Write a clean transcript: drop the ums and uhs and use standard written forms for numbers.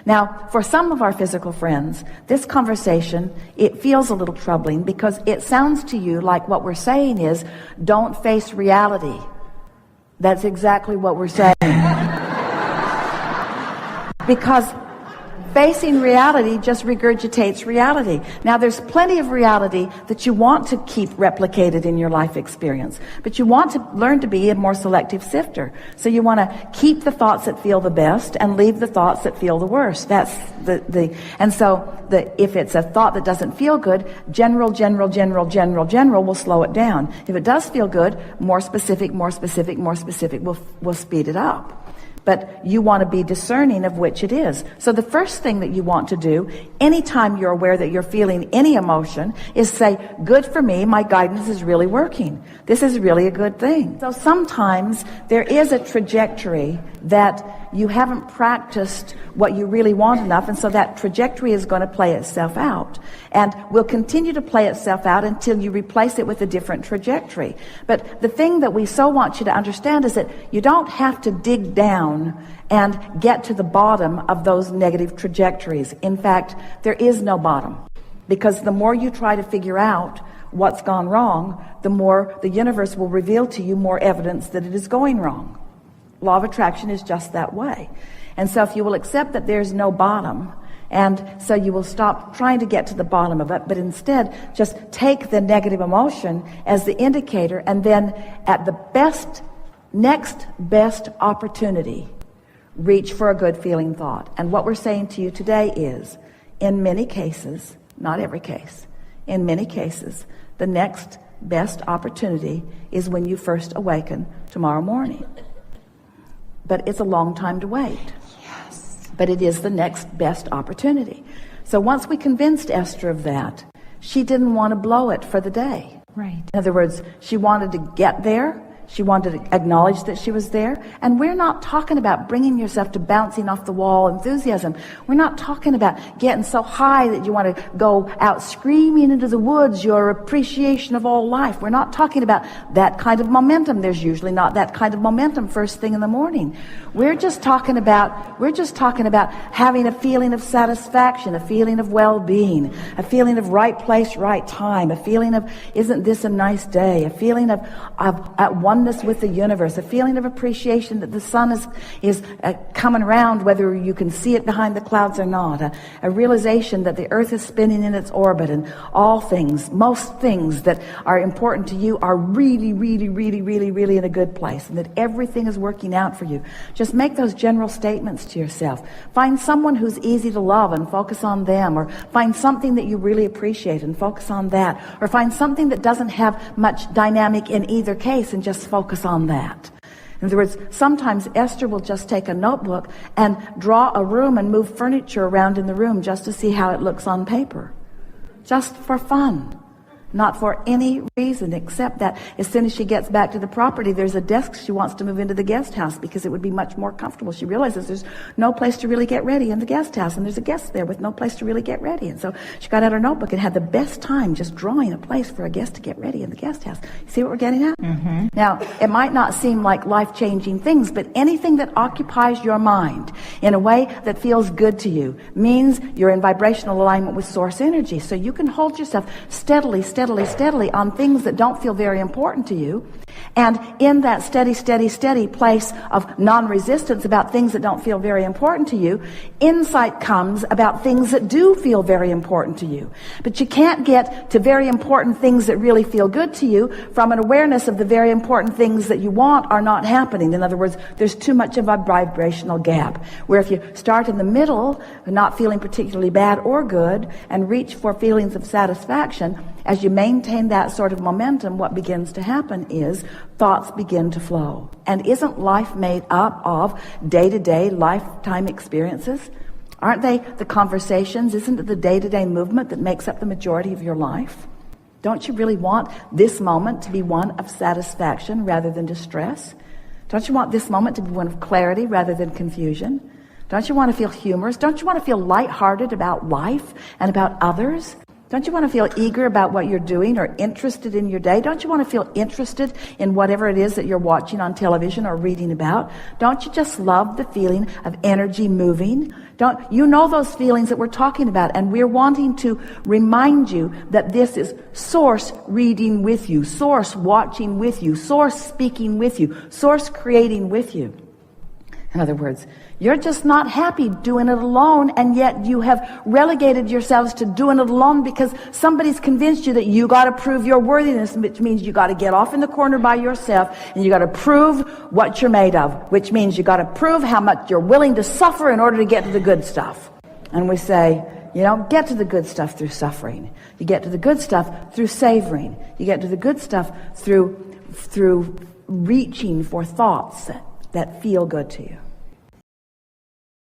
Now, for some of our physical friends, this conversation, it feels a little troubling because it sounds to you like what we're saying is, don't face reality. That's exactly what we're saying. Because facing reality just regurgitates reality. Now, there's plenty of reality that you want to keep replicated in your life experience, but you want to learn to be a more selective sifter. So you want to keep the thoughts that feel the best and leave the thoughts that feel the worst. That's if it's a thought that doesn't feel good, general will slow it down. If it does feel good, more specific will speed it up. But you want to be discerning of which it is. So the first thing that you want to do, anytime you're aware that you're feeling any emotion, is say, good for me, my guidance is really working. This is really a good thing. So sometimes there is a trajectory that you haven't practiced what you really want enough, and so that trajectory is going to play itself out. And will continue to play itself out until you replace it with a different trajectory. But the thing that we so want you to understand is that you don't have to dig down and get to the bottom of those negative trajectories. In fact, there is no bottom, because the more you try to figure out what's gone wrong, the more the universe will reveal to you more evidence that it is going wrong. Law of attraction is just that way. And so if you will accept that there's no bottom, and so you will stop trying to get to the bottom of it, but instead just take the negative emotion as the indicator, and then at the next best opportunity, reach for a good feeling thought. And what we're saying to you today is, in many cases, not every case, in many cases, the next best opportunity is when you first awaken tomorrow morning. But it's a long time to wait. Yes. But it is the next best opportunity. So once we convinced Esther of that, she didn't want to blow it for the day. Right. In other words, she wanted to get there. She wanted to acknowledge that she was there. And we're not talking about bringing yourself to bouncing off the wall enthusiasm. We're not talking about getting so high that you want to go out screaming into the woods your appreciation of all life. We're not talking about that kind of momentum. There's usually not that kind of momentum first thing in the morning. We're just talking about having a feeling of satisfaction, a feeling of well-being, a feeling of right place, right time, a feeling of, isn't this a nice day, a feeling of at oneness with the universe, a feeling of appreciation that the sun is coming around whether you can see it behind the clouds or not, a realization that the earth is spinning in its orbit, and all things, most things that are important to you are really in a good place, and that everything is working out for you. Just make those general statements to yourself. Find someone who's easy to love and focus on them, or find something that you really appreciate and focus on that, or find something that doesn't have much dynamic in either case and just focus on that. In other words, sometimes Esther will just take a notebook and draw a room and move furniture around in the room just to see how it looks on paper. Just for fun. Not for any reason except that as soon as she gets back to the property, there's a desk she wants to move into the guest house because it would be much more comfortable. She realizes there's no place to really get ready in the guest house, and there's a guest there with no place to really get ready. And so she got out her notebook and had the best time just drawing a place for a guest to get ready in the guest house. You see what we're getting at? Mm-hmm. Now, it might not seem like life-changing things, but anything that occupies your mind in a way that feels good to you means you're in vibrational alignment with source energy. So you can hold yourself steadily on things that don't feel very important to you, and in that steady place of non-resistance about things that don't feel very important to you, insight comes about things that do feel very important to you. But you can't get to very important things that really feel good to you from an awareness of the very important things that you want are not happening. In other words, there's too much of a vibrational gap, where if you start in the middle, not feeling particularly bad or good, and reach for feelings of satisfaction, as you maintain that sort of momentum, what begins to happen is thoughts begin to flow. And isn't life made up of day-to-day lifetime experiences? Aren't they the conversations? Isn't it the day-to-day movement that makes up the majority of your life? Don't you really want this moment to be one of satisfaction rather than distress? Don't you want this moment to be one of clarity rather than confusion? Don't you want to feel humorous? Don't you want to feel lighthearted about life and about others? Don't you want to feel eager about what you're doing or interested in your day? Don't you want to feel interested in whatever it is that you're watching on television or reading about? Don't you just love the feeling of energy moving You know those feelings that we're talking about, and we're wanting to remind you that this is Source reading with you, Source watching with you, Source speaking with you, Source creating with you. In other words, you're just not happy doing it alone, and yet you have relegated yourselves to doing it alone because somebody's convinced you that you got to prove your worthiness, which means you got to get off in the corner by yourself, and you got to prove what you're made of, which means you got to prove how much you're willing to suffer in order to get to the good stuff. And we say, you don't get to the good stuff through suffering. You get to the good stuff through savoring. You get to the good stuff through reaching for thoughts that feel good to you.